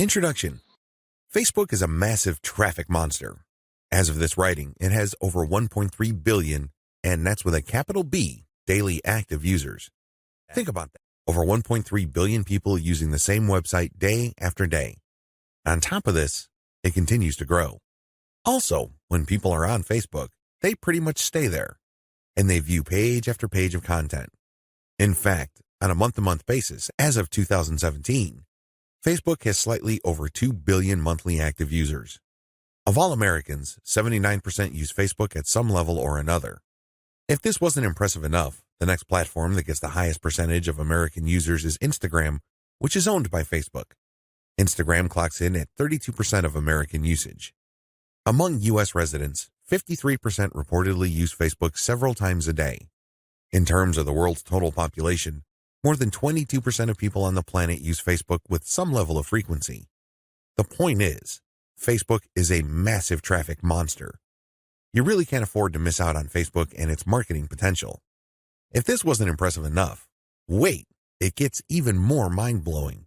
Introduction. Facebook is a massive traffic monster. As of this writing, it has over 1.3 billion, and that's with a capital B, daily active users. Think about that. Over 1.3 billion people using the same website day after day. On top of this, it continues to grow. Also, when people are on Facebook, they pretty much stay there, and they view page after page of content. In fact, on a month-to-month basis, as of 2017, Facebook has slightly over 2 billion monthly active users. Of all Americans, 79% use Facebook at some level or another. If this wasn't impressive enough, the next platform that gets the highest percentage of American users is Instagram, which is owned by Facebook. Instagram clocks in at 32% of American usage. Among U.S. residents, 53% reportedly use Facebook several times a day. In terms of the world's total population, more than 22% of people on the planet use Facebook with some level of frequency. The point is, Facebook is a massive traffic monster. You really can't afford to miss out on Facebook and its marketing potential. If this wasn't impressive enough, wait, it gets even more mind-blowing.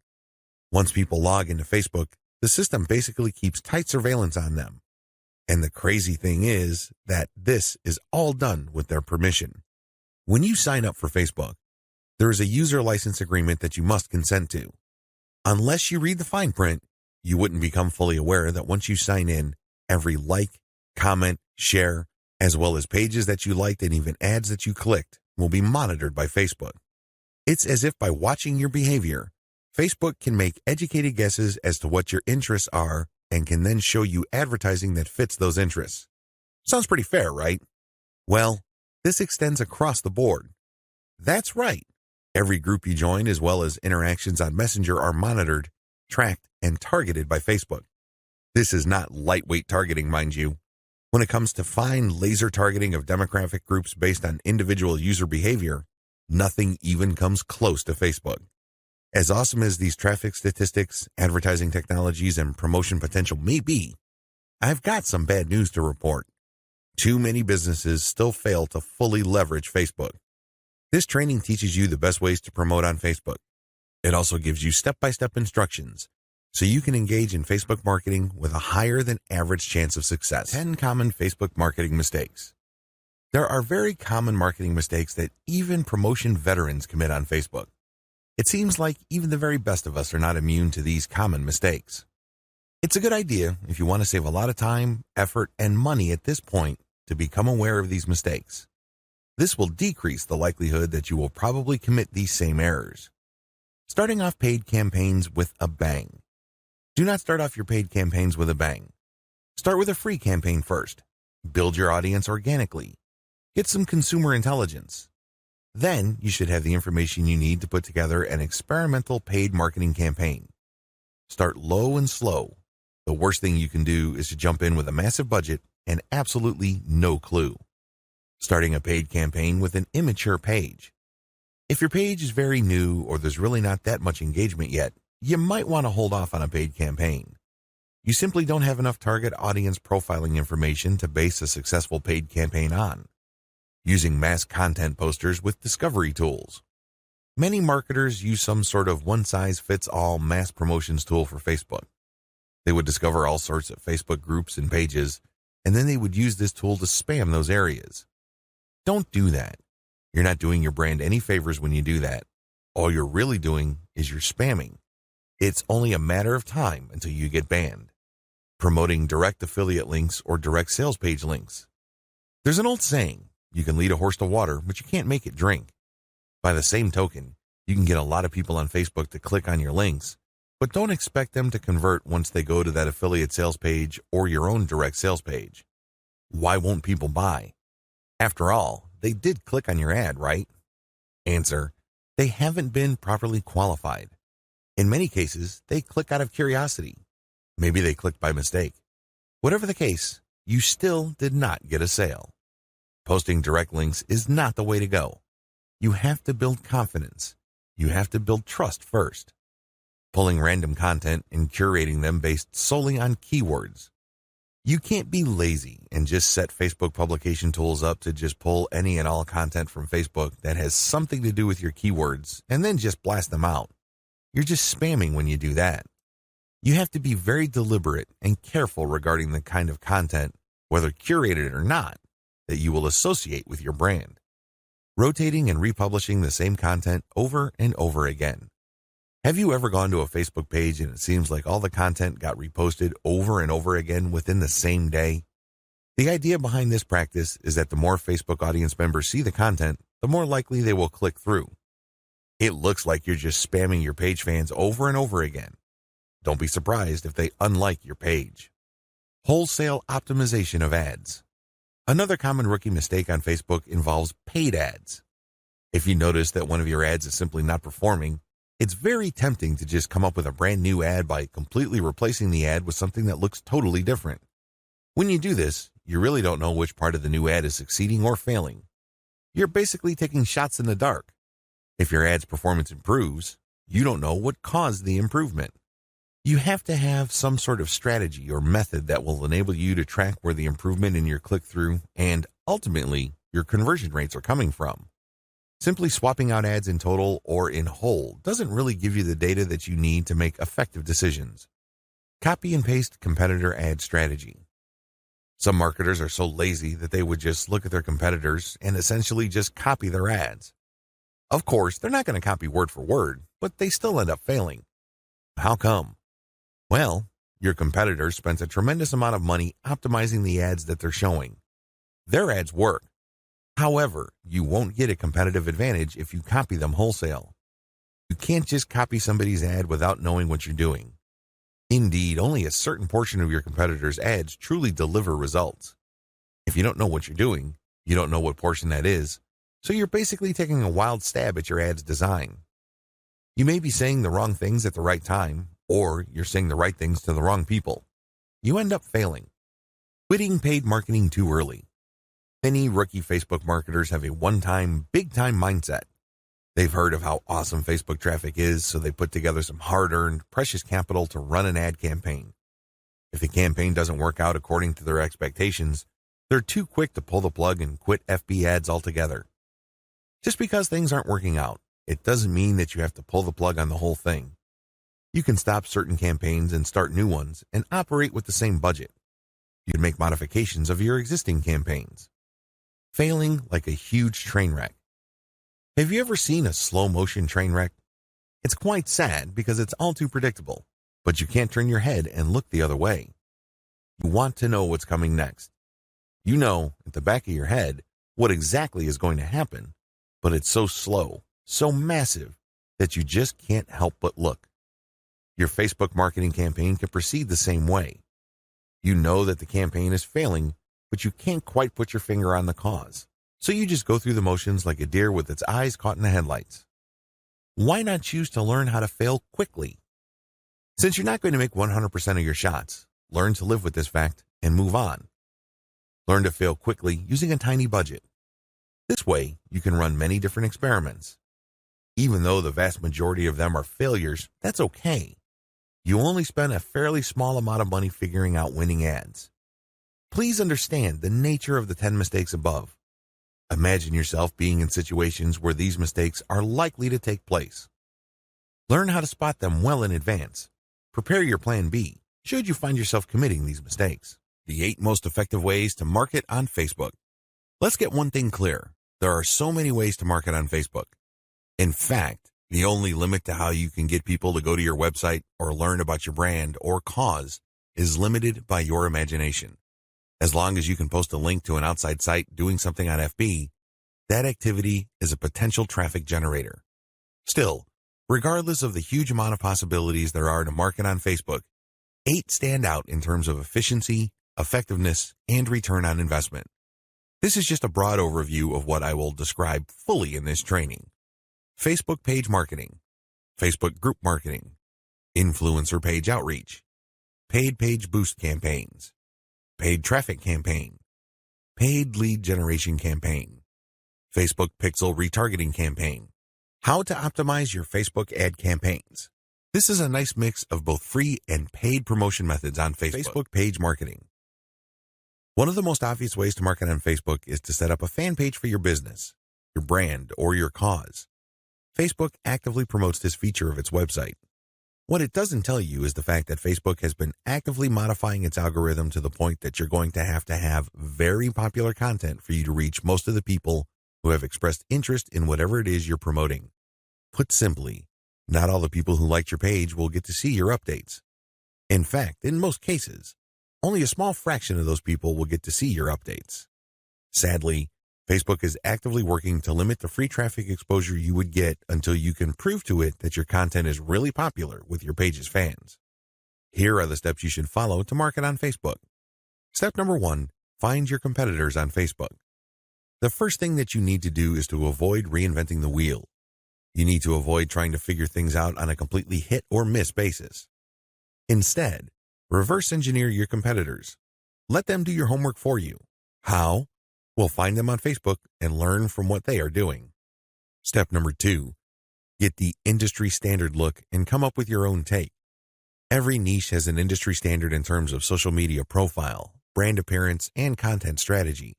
Once people log into Facebook, the system basically keeps tight surveillance on them. And the crazy thing is that this is all done with their permission. When you sign up for Facebook, there is a user license agreement that you must consent to. Unless you read the fine print, you wouldn't become fully aware that once you sign in, every like, comment, share, as well as pages that you liked and even ads that you clicked will be monitored by Facebook. It's as if by watching your behavior, Facebook can make educated guesses as to what your interests are and can then show you advertising that fits those interests. Sounds pretty fair, right? Well, this extends across the board. That's right. Every group you join, as well as interactions on Messenger, are monitored, tracked, and targeted by Facebook. This is not lightweight targeting, mind you. When it comes to fine laser targeting of demographic groups based on individual user behavior, nothing even comes close to Facebook. As awesome as these traffic statistics, advertising technologies, and promotion potential may be, I've got some bad news to report. Too many businesses still fail to fully leverage Facebook. This training teaches you the best ways to promote on Facebook. It also gives you step-by-step instructions so you can engage in Facebook marketing with a higher than average chance of success. 10 common Facebook marketing mistakes. There are very common marketing mistakes that even promotion veterans commit on Facebook. It seems like even the very best of us are not immune to these common mistakes. It's a good idea if you want to save a lot of time, effort, and money at this point to become aware of these mistakes. This will decrease the likelihood that you will probably commit these same errors. Starting off paid campaigns with a bang. Do not start off your paid campaigns with a bang. Start with a free campaign first. Build your audience organically. Get some consumer intelligence. Then you should have the information you need to put together an experimental paid marketing campaign. Start low and slow. The worst thing you can do is to jump in with a massive budget and absolutely no clue. Starting a paid campaign with an immature page. If your page is very new or there's really not that much engagement yet, you might want to hold off on a paid campaign. You simply don't have enough target audience profiling information to base a successful paid campaign on. Using mass content posters with discovery tools. Many marketers use some sort of one-size-fits-all mass promotions tool for Facebook. They would discover all sorts of Facebook groups and pages, and then they would use this tool to spam those areas. Don't do that. You're not doing your brand any favors when you do that. All you're really doing is you're spamming. It's only a matter of time until you get banned. Promoting direct affiliate links or direct sales page links. There's an old saying, you can lead a horse to water, but you can't make it drink. By the same token, you can get a lot of people on Facebook to click on your links, but don't expect them to convert once they go to that affiliate sales page or your own direct sales page. Why won't people buy? After all, they did click on your ad, right? Answer, they haven't been properly qualified. In many cases, they click out of curiosity. Maybe they clicked by mistake. Whatever the case, you still did not get a sale. Posting direct links is not the way to go. You have to build confidence. You have to build trust first. Pulling random content and curating them based solely on keywords. You can't be lazy and just set Facebook publication tools up to just pull any and all content from Facebook that has something to do with your keywords and then just blast them out. You're just spamming when you do that. You have to be very deliberate and careful regarding the kind of content, whether curated or not, that you will associate with your brand. Rotating and republishing the same content over and over again. Have you ever gone to a Facebook page and it seems like all the content got reposted over and over again within the same day? The idea behind this practice is that the more Facebook audience members see the content, the more likely they will click through. It looks like you're just spamming your page fans over and over again. Don't be surprised if they unlike your page. Wholesale optimization of ads. Another common rookie mistake on Facebook involves paid ads. If you notice that one of your ads is simply not performing, it's very tempting to just come up with a brand new ad by completely replacing the ad with something that looks totally different. When you do this, you really don't know which part of the new ad is succeeding or failing. You're basically taking shots in the dark. If your ad's performance improves, you don't know what caused the improvement. You have to have some sort of strategy or method that will enable you to track where the improvement in your click-through and, ultimately, your conversion rates are coming from. Simply swapping out ads in total or in whole doesn't really give you the data that you need to make effective decisions. Copy and paste competitor ad strategy. Some marketers are so lazy that they would just look at their competitors and essentially just copy their ads. Of course, they're not going to copy word for word, but they still end up failing. How come? Well, your competitor spends a tremendous amount of money optimizing the ads that they're showing. Their ads work. However, you won't get a competitive advantage if you copy them wholesale. You can't just copy somebody's ad without knowing what you're doing. Indeed, only a certain portion of your competitors' ads truly deliver results. If you don't know what you're doing, you don't know what portion that is, so you're basically taking a wild stab at your ad's design. You may be saying the wrong things at the right time, or you're saying the right things to the wrong people. You end up failing. Quitting paid marketing too early. Many rookie Facebook marketers have a one-time, big-time mindset. They've heard of how awesome Facebook traffic is, so they put together some hard-earned, precious capital to run an ad campaign. If the campaign doesn't work out according to their expectations, they're too quick to pull the plug and quit FB ads altogether. Just because things aren't working out, it doesn't mean that you have to pull the plug on the whole thing. You can stop certain campaigns and start new ones and operate with the same budget. You can make modifications of your existing campaigns. Failing like a huge train wreck. Have you ever seen a slow-motion train wreck? It's quite sad because it's all too predictable, but you can't turn your head and look the other way. You want to know what's coming next. You know, at the back of your head, what exactly is going to happen, but it's so slow, so massive, that you just can't help but look. Your Facebook marketing campaign can proceed the same way. You know that the campaign is failing, but you can't quite put your finger on the cause. So you just go through the motions like a deer with its eyes caught in the headlights. Why not choose to learn how to fail quickly? Since you're not going to make 100% of your shots, learn to live with this fact and move on. Learn to fail quickly using a tiny budget. This way, you can run many different experiments. Even though the vast majority of them are failures, that's okay. You only spend a fairly small amount of money figuring out winning ads. Please understand the nature of the 10 mistakes above. Imagine yourself being in situations where these mistakes are likely to take place. Learn how to spot them well in advance. Prepare your plan B, should you find yourself committing these mistakes. The 8 most effective ways to market on Facebook. Let's get one thing clear. There are so many ways to market on Facebook. In fact, the only limit to how you can get people to go to your website or learn about your brand or cause is limited by your imagination. As long as you can post a link to an outside site doing something on FB, that activity is a potential traffic generator. Still, regardless of the huge amount of possibilities there are to market on Facebook, 8 stand out in terms of efficiency, effectiveness, and return on investment. This is just a broad overview of what I will describe fully in this training. Facebook page marketing, Facebook group marketing, influencer page outreach, paid page boost campaigns, paid traffic campaign, paid lead generation campaign, Facebook pixel retargeting campaign, how to optimize your Facebook ad campaigns. This is a nice mix of both free and paid promotion methods on Facebook. Facebook page marketing. One of the most obvious ways to market on Facebook is to set up a fan page for your business, your brand, or your cause. Facebook actively promotes this feature of its website. What it doesn't tell you is the fact that Facebook has been actively modifying its algorithm to the point that you're going to have very popular content for you to reach most of the people who have expressed interest in whatever it is you're promoting. Put simply, not all the people who liked your page will get to see your updates. In fact, in most cases, only a small fraction of those people will get to see your updates. Sadly, Facebook is actively working to limit the free traffic exposure you would get until you can prove to it that your content is really popular with your page's fans. Here are the steps you should follow to market on Facebook. Step number 1, find your competitors on Facebook. The first thing that you need to do is to avoid reinventing the wheel. You need to avoid trying to figure things out on a completely hit or miss basis. Instead, reverse engineer your competitors. Let them do your homework for you. How? Well, find them on Facebook and learn from what they are doing. Step number 2, get the industry standard look and come up with your own take. Every niche has an industry standard in terms of social media profile, brand appearance, and content strategy.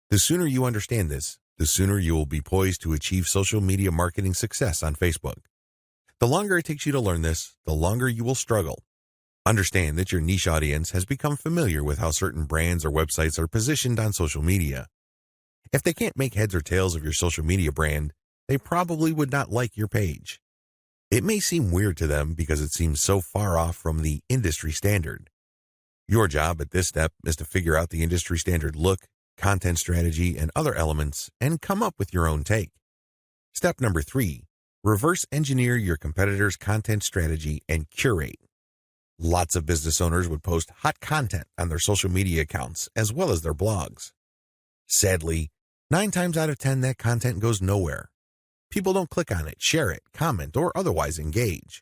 The sooner you understand this, the sooner you will be poised to achieve social media marketing success on Facebook. The longer it takes you to learn this, the longer you will struggle. Understand that your niche audience has become familiar with how certain brands or websites are positioned on social media. If they can't make heads or tails of your social media brand, they probably would not like your page. It may seem weird to them because it seems so far off from the industry standard. Your job at this step is to figure out the industry standard look, content strategy, and other elements and come up with your own take. Step number 3, reverse engineer your competitors' content strategy and curate. Lots of business owners would post hot content on their social media accounts as well as their blogs. Sadly, 9 times out of 10 that content goes nowhere. People don't click on it, share it, comment, or otherwise engage.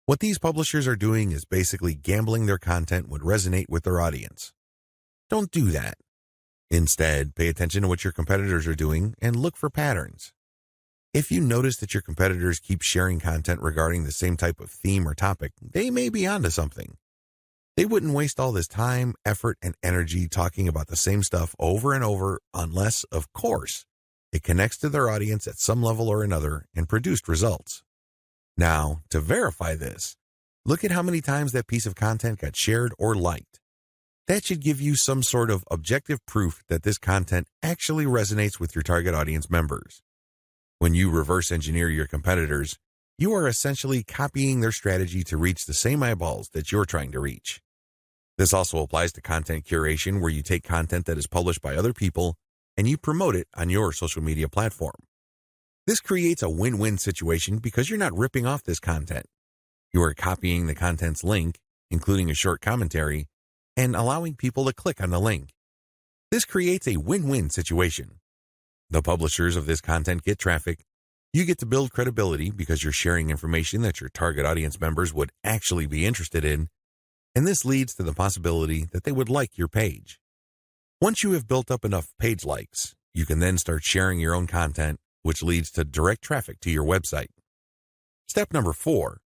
What these publishers are doing is basically gambling their content would resonate with their audience. Don't do that. Instead, pay attention to what your competitors are doing and look for patterns. If you notice that your competitors keep sharing content regarding the same type of theme or topic, they may be onto something. They wouldn't waste all this time, effort, and energy talking about the same stuff over and over unless, of course, it connects to their audience at some level or another and produced results. Now, to verify this, look at how many times that piece of content got shared or liked. That should give you some sort of objective proof that this content actually resonates with your target audience members. When you reverse engineer your competitors, you are essentially copying their strategy to reach the same eyeballs that you're trying to reach. This also applies to content curation, where you take content that is published by other people and you promote it on your social media platform. This creates a win-win situation because you're not ripping off this content. You are copying the content's link, including a short commentary, and allowing people to click on the link. This creates a win-win situation. The publishers of this content get traffic. You get to build credibility because you're sharing information that your target audience members would actually be interested in, and this leads to the possibility that they would like your page. Once you have built up enough page likes, you can then start sharing your own content, which leads to direct traffic to your website. Step number 4,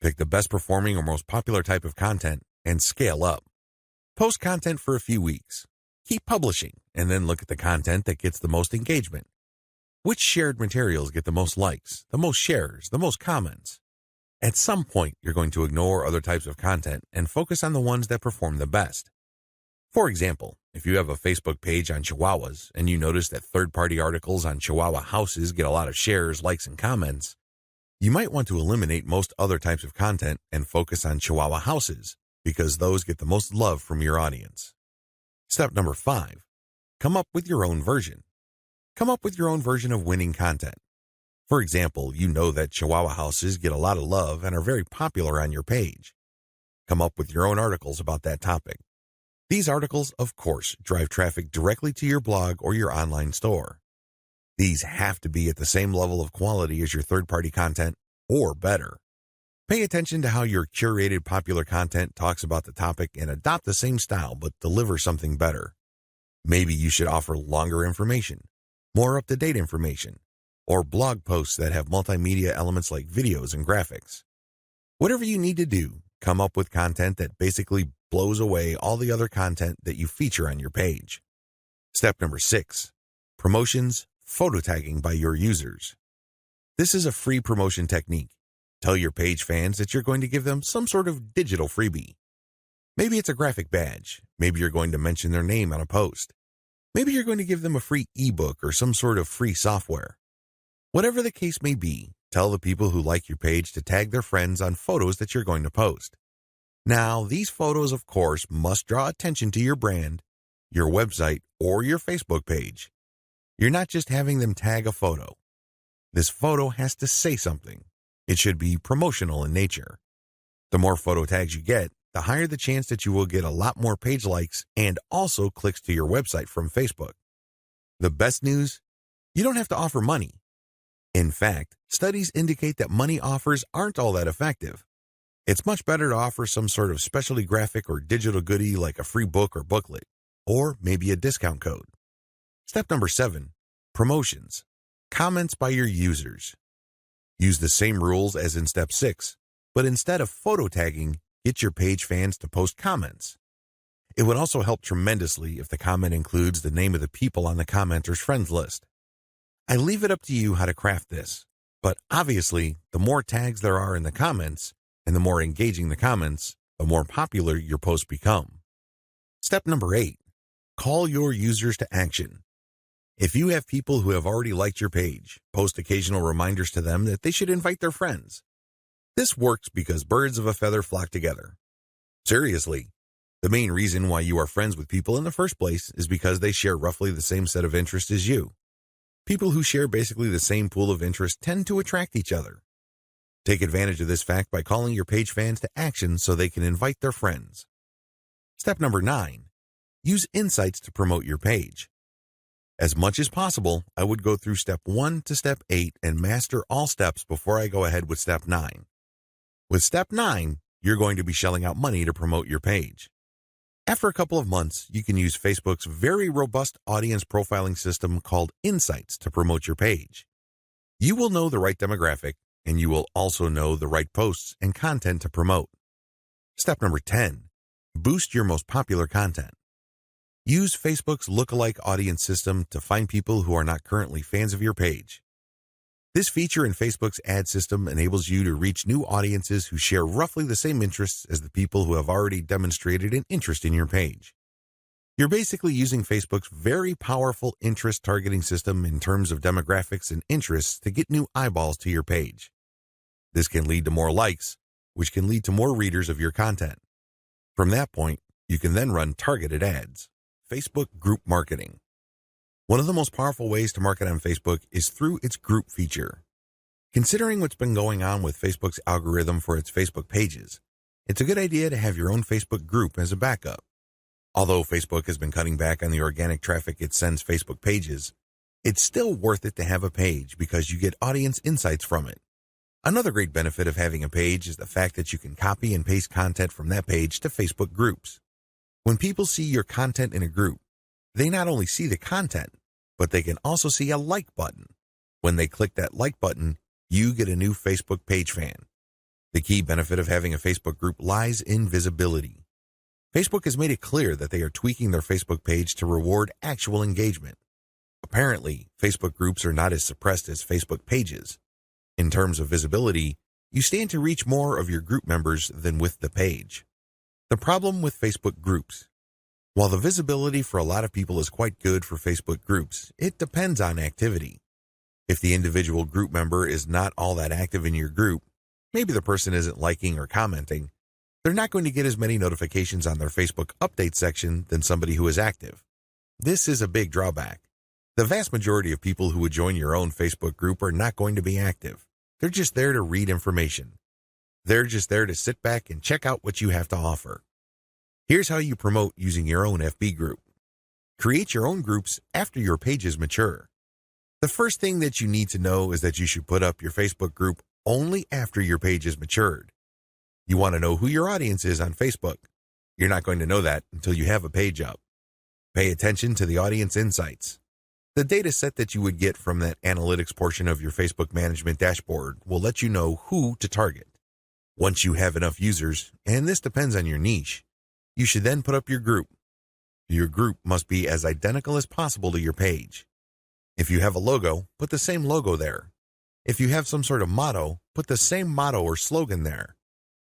pick the best performing or most popular type of content and scale up. Post content for a few weeks. Keep publishing, and then look at the content that gets the most engagement. Which shared materials get the most likes, the most shares, the most comments? At some point, you're going to ignore other types of content and focus on the ones that perform the best. For example, if you have a Facebook page on Chihuahuas and you notice that third-party articles on Chihuahua houses get a lot of shares, likes, and comments, you might want to eliminate most other types of content and focus on Chihuahua houses because those get the most love from your audience. Step number 5, come up with your own version. Come up with your own version of winning content. For example, you know that Chihuahua houses get a lot of love and are very popular on your page. Come up with your own articles about that topic. These articles, of course, drive traffic directly to your blog or your online store. These have to be at the same level of quality as your third-party content, or better. Pay attention to how your curated popular content talks about the topic and adopt the same style but deliver something better. Maybe you should offer longer information, more up-to-date information, or blog posts that have multimedia elements like videos and graphics. Whatever you need to do, come up with content that basically blows away all the other content that you feature on your page. Step number 6, promotions, photo tagging by your users. This is a free promotion technique. Tell your page fans that you're going to give them some sort of digital freebie. Maybe it's a graphic badge. Maybe you're going to mention their name on a post. Maybe you're going to give them a free ebook or some sort of free software. Whatever the case may be, tell the people who like your page to tag their friends on photos that you're going to post. Now, these photos, of course, must draw attention to your brand, your website, or your Facebook page. You're not just having them tag a photo. This photo has to say something. It should be promotional in nature. The more photo tags you get, the higher the chance that you will get a lot more page likes and also clicks to your website from Facebook. The best news? You don't have to offer money. In fact, studies indicate that money offers aren't all that effective. It's much better to offer some sort of specialty graphic or digital goodie like a free book or booklet, or maybe a discount code. Step number 7, promotions. Comments by your users. Use the same rules as in step 6, but instead of photo tagging, get your page fans to post comments. It would also help tremendously if the comment includes the name of the people on the commenter's friends list. I leave it up to you how to craft this, but obviously, the more tags there are in the comments, and the more engaging the comments, the more popular your posts become. Step number 8, call your users to action. If you have people who have already liked your page, post occasional reminders to them that they should invite their friends. This works because birds of a feather flock together. Seriously, the main reason why you are friends with people in the first place is because they share roughly the same set of interests as you. People who share basically the same pool of interest tend to attract each other. Take advantage of this fact by calling your page fans to action so they can invite their friends. Step number 9, use insights to promote your page. As much as possible, I would go through step 1 to step 8 and master all steps before I go ahead with step 9. With step 9, you're going to be shelling out money to promote your page. After a couple of months, you can use Facebook's very robust audience profiling system called Insights to promote your page. You will know the right demographic, and you will also know the right posts and content to promote. Step number 10, boost your most popular content. Use Facebook's lookalike audience system to find people who are not currently fans of your page. This feature in Facebook's ad system enables you to reach new audiences who share roughly the same interests as the people who have already demonstrated an interest in your page. You're basically using Facebook's very powerful interest targeting system in terms of demographics and interests to get new eyeballs to your page. This can lead to more likes, which can lead to more readers of your content. From that point, you can then run targeted ads. Facebook group marketing. One of the most powerful ways to market on Facebook is through its group feature. Considering what's been going on with Facebook's algorithm for its Facebook pages, it's a good idea to have your own Facebook group as a backup. Although Facebook has been cutting back on the organic traffic it sends Facebook pages, it's still worth it to have a page because you get audience insights from it. Another great benefit of having a page is the fact that you can copy and paste content from that page to Facebook groups. When people see your content in a group, they not only see the content, but they can also see a like button. When they click that like button, you get a new Facebook page fan. The key benefit of having a Facebook group lies in visibility. Facebook has made it clear that they are tweaking their Facebook page to reward actual engagement. Apparently, Facebook groups are not as suppressed as Facebook pages. In terms of visibility, you stand to reach more of your group members than with the page. The problem with Facebook groups. While the visibility for a lot of people is quite good for Facebook groups, it depends on activity. If the individual group member is not all that active in your group, maybe the person isn't liking or commenting, they're not going to get as many notifications on their Facebook update section than somebody who is active. This is a big drawback. The vast majority of people who would join your own Facebook group are not going to be active. They're just there to read information. They're just there to sit back and check out what you have to offer. Here's how you promote using your own FB group. Create your own groups after your pages mature. The first thing that you need to know is that you should put up your Facebook group only after your page is matured. You want to know who your audience is on Facebook. You're not going to know that until you have a page up. Pay attention to the audience insights. The data set that you would get from that analytics portion of your Facebook management dashboard will let you know who to target. Once you have enough users, and this depends on your niche, you should then put up your group. Your group must be as identical as possible to your page. If you have a logo, put the same logo there. If you have some sort of motto, put the same motto or slogan there.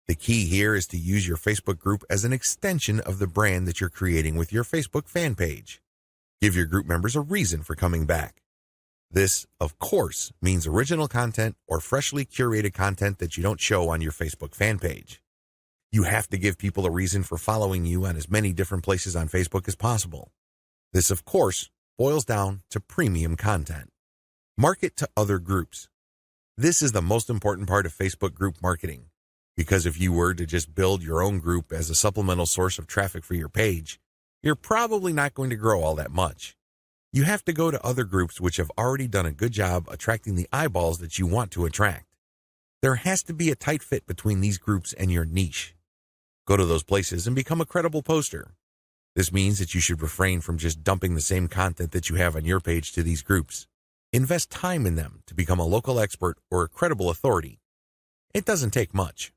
The key here is to use your Facebook group as an extension of the brand that you're creating with your Facebook fan page. Give your group members a reason for coming back. This, of course, means original content or freshly curated content that you don't show on your Facebook fan page. You have to give people a reason for following you on as many different places on Facebook as possible. This, of course, boils down to premium content. Market to other groups. This is the most important part of Facebook group marketing, because if you were to just build your own group as a supplemental source of traffic for your page, you're probably not going to grow all that much. You have to go to other groups which have already done a good job attracting the eyeballs that you want to attract. There has to be a tight fit between these groups and your niche. Go to those places and become a credible poster. This means that you should refrain from just dumping the same content that you have on your page to these groups. Invest time in them to become a local expert or a credible authority. It doesn't take much.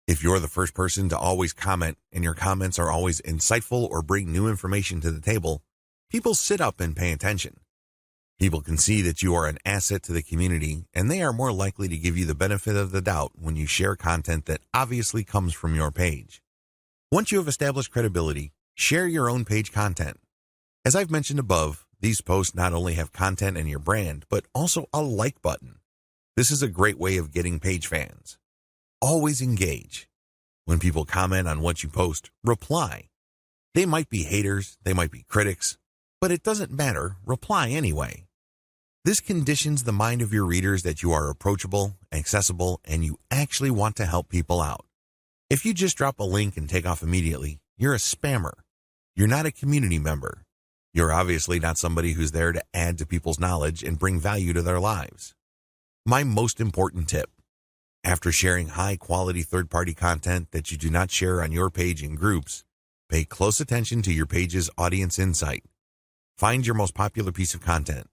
If you're the first person to always comment and your comments are always insightful or bring new information to the table, people sit up and pay attention. People can see that you are an asset to the community, and they are more likely to give you the benefit of the doubt when you share content that obviously comes from your page. Once you have established credibility, share your own page content. As I've mentioned above, these posts not only have content and your brand, but also a like button. This is a great way of getting page fans. Always engage. When people comment on what you post, reply. They might be haters, they might be critics, but it doesn't matter, reply anyway. This conditions the mind of your readers that you are approachable, accessible, and you actually want to help people out. If you just drop a link and take off immediately, you're a spammer. You're not a community member. You're obviously not somebody who's there to add to people's knowledge and bring value to their lives. My most important tip: after sharing high-quality third-party content that you do not share on your page in groups, pay close attention to your page's audience insight. Find your most popular piece of content.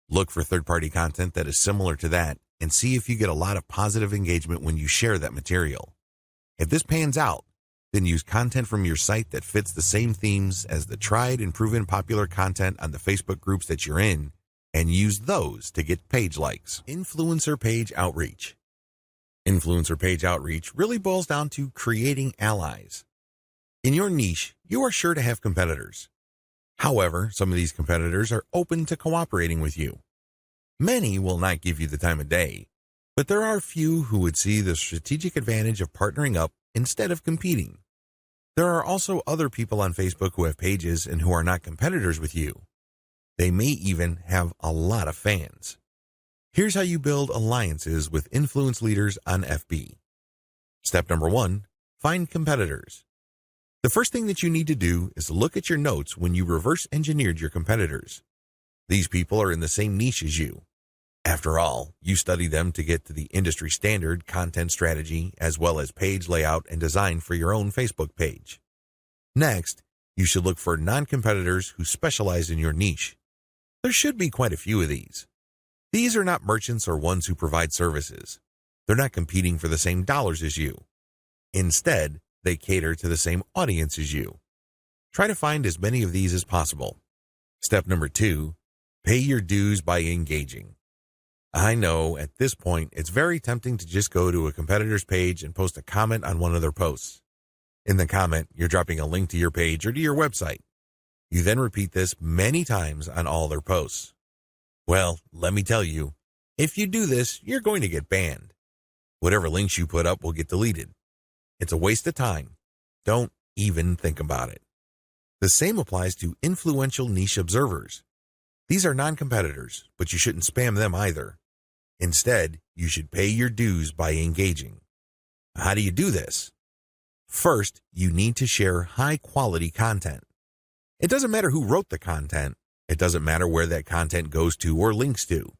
Look for third-party content that is similar to that and see if you get a lot of positive engagement when you share that material. If this pans out, then use content from your site that fits the same themes as the tried and proven popular content on the Facebook groups that you're in, and use those to get page likes. Influencer page outreach. Influencer page outreach really boils down to creating allies. In your niche, you are sure to have competitors. However, some of these competitors are open to cooperating with you. Many will not give you the time of day, but there are few who would see the strategic advantage of partnering up instead of competing. There are also other people on Facebook who have pages and who are not competitors with you. They may even have a lot of fans. Here's how you build alliances with influence leaders on FB. Step number 1, find competitors. The first thing that you need to do is look at your notes when you reverse engineered your competitors. These people are in the same niche as you. After all, you study them to get to the industry standard content strategy as well as page layout and design for your own Facebook page. Next, you should look for non-competitors who specialize in your niche. There should be quite a few of these. These are not merchants or ones who provide services. They're not competing for the same dollars as you. Instead, they cater to the same audience as you. Try to find as many of these as possible. Step number 2, pay your dues by engaging. I know at this point it's very tempting to just go to a competitor's page and post a comment on one of their posts. In the comment, you're dropping a link to your page or to your website. You then repeat this many times on all their posts. Well, let me tell you, if you do this, you're going to get banned. Whatever links you put up will get deleted. It's a waste of time. Don't even think about it. The same applies to influential niche observers. These are non-competitors, but you shouldn't spam them either. Instead, you should pay your dues by engaging. How do you do this? First, you need to share high-quality content. It doesn't matter who wrote the content. It doesn't matter where that content goes to or links to.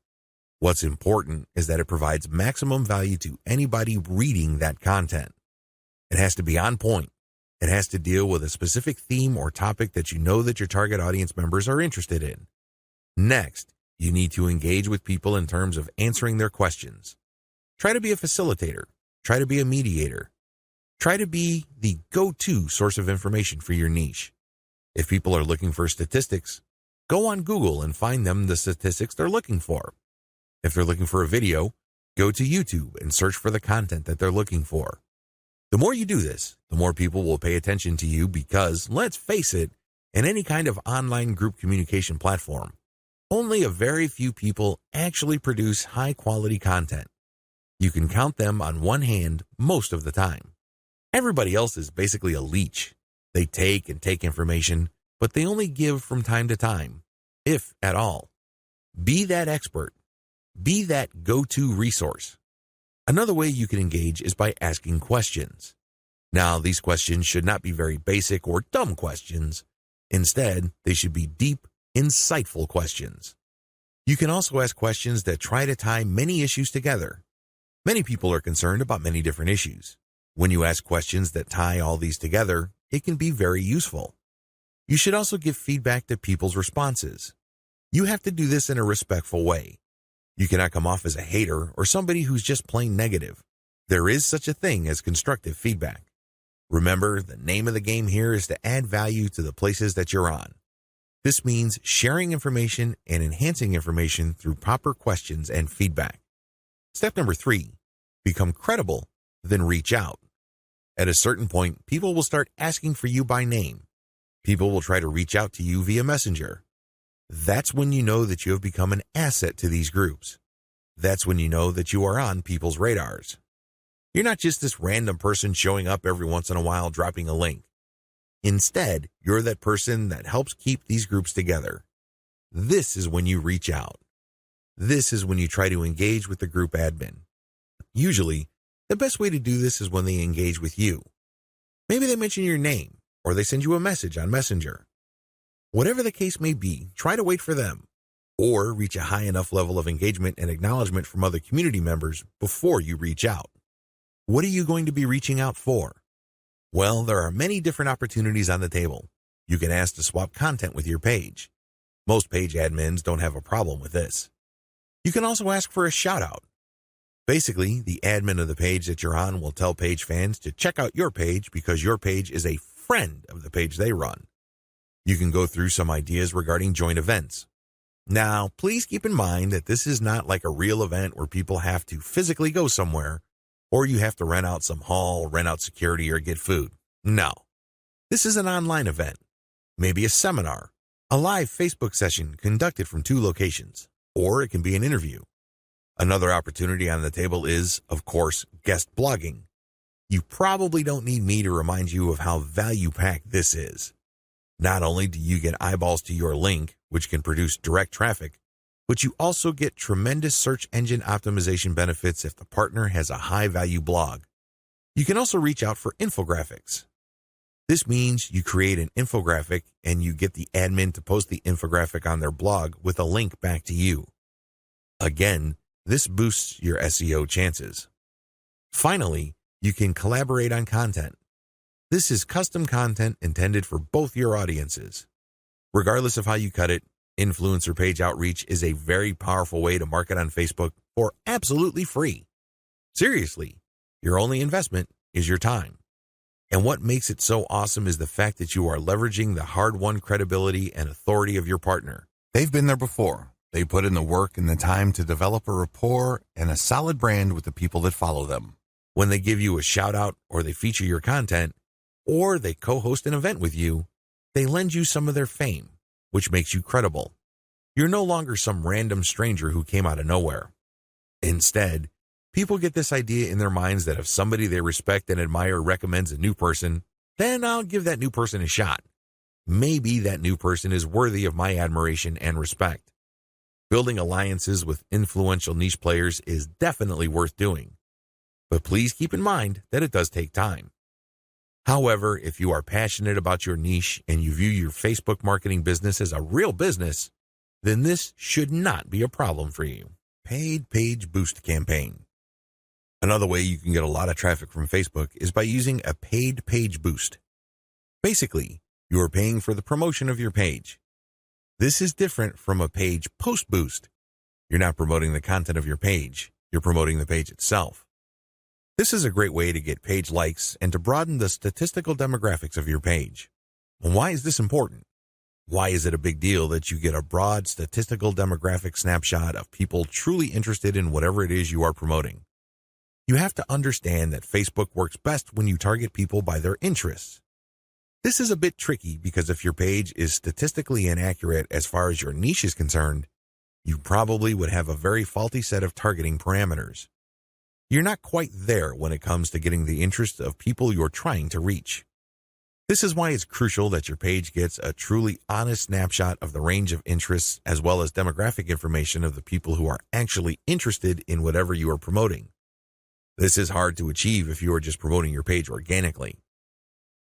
What's important is that it provides maximum value to anybody reading that content. It has to be on point. It has to deal with a specific theme or topic that you know that your target audience members are interested in. Next, you need to engage with people in terms of answering their questions. Try to be a facilitator. Try to be a mediator. Try to be the go-to source of information for your niche. If people are looking for statistics, go on Google and find them the statistics they're looking for. If they're looking for a video, Go to YouTube and search for the content that they're looking for. The more you do this, the more people will pay attention to you because, let's face it, in any kind of online group communication platform, only a very few people actually produce high-quality content. You can count them on one hand most of the time. Everybody else is basically a leech. They take and take information, but they only give from time to time, if at all. Be that expert. Be that go-to resource. Another way you can engage is by asking questions. Now, these questions should not be very basic or dumb questions. Instead, they should be deep, insightful questions. You can also ask questions that try to tie many issues together. Many people are concerned about many different issues. When you ask questions that tie all these together, it can be very useful. You should also give feedback to people's responses. You have to do this in a respectful way. You cannot come off as a hater or somebody who's just plain negative. There is such a thing as constructive feedback. Remember, the name of the game here is to add value to the places that you're on. This means sharing information and enhancing information through proper questions and feedback. Step number 3, become credible, then reach out. At a certain point, people will start asking for you by name. People will try to reach out to you via Messenger. That's when you know that you have become an asset to these groups. That's when you know that you are on people's radars. You're not just this random person showing up every once in a while dropping a link. Instead, you're that person that helps keep these groups together. This is when you reach out. This is when you try to engage with the group admin. Usually, the best way to do this is when they engage with you. Maybe they mention your name, or they send you a message on Messenger. Whatever the case may be, try to wait for them, or reach a high enough level of engagement and acknowledgement from other community members before you reach out. What are you going to be reaching out for? Well, there are many different opportunities on the table. You can ask to swap content with your page. Most page admins don't have a problem with this. You can also ask for a shout-out. Basically, the admin of the page that you're on will tell page fans to check out your page because your page is a friend of the page they run. You can go through some ideas regarding joint events. Now, please keep in mind that this is not like a real event where people have to physically go somewhere, or you have to rent out some hall, rent out security, or get food. No. This is an online event. Maybe a seminar, a live Facebook session conducted from 2 locations, or it can be an interview. Another opportunity on the table is, of course, guest blogging. You probably don't need me to remind you of how value-packed this is. Not only do you get eyeballs to your link, which can produce direct traffic, but you also get tremendous search engine optimization benefits if the partner has a high-value blog. You can also reach out for infographics. This means you create an infographic and you get the admin to post the infographic on their blog with a link back to you. Again, this boosts your SEO chances. Finally, you can collaborate on content. This is custom content intended for both your audiences. Regardless of how you cut it, influencer page outreach is a very powerful way to market on Facebook for absolutely free. Seriously, your only investment is your time. And what makes it so awesome is the fact that you are leveraging the hard-won credibility and authority of your partner. They've been there before. They put in the work and the time to develop a rapport and a solid brand with the people that follow them. When they give you a shout-out or they feature your content, or they co-host an event with you, they lend you some of their fame, which makes you credible. You're no longer some random stranger who came out of nowhere. Instead, people get this idea in their minds that if somebody they respect and admire recommends a new person, then I'll give that new person a shot. Maybe that new person is worthy of my admiration and respect. Building alliances with influential niche players is definitely worth doing. But please keep in mind that it does take time. However, if you are passionate about your niche and you view your Facebook marketing business as a real business, then this should not be a problem for you. Paid Page Boost Campaign. Another way you can get a lot of traffic from Facebook is by using a paid page boost. Basically, you are paying for the promotion of your page. This is different from a page post boost. You're not promoting the content of your page, you're promoting the page itself. This is a great way to get page likes and to broaden the statistical demographics of your page. Why is this important? Why is it a big deal that you get a broad statistical demographic snapshot of people truly interested in whatever it is you are promoting? You have to understand that Facebook works best when you target people by their interests. This is a bit tricky because if your page is statistically inaccurate as far as your niche is concerned, you probably would have a very faulty set of targeting parameters. You're not quite there when it comes to getting the interest of people you're trying to reach. This is why it's crucial that your page gets a truly honest snapshot of the range of interests as well as demographic information of the people who are actually interested in whatever you are promoting. This is hard to achieve if you are just promoting your page organically.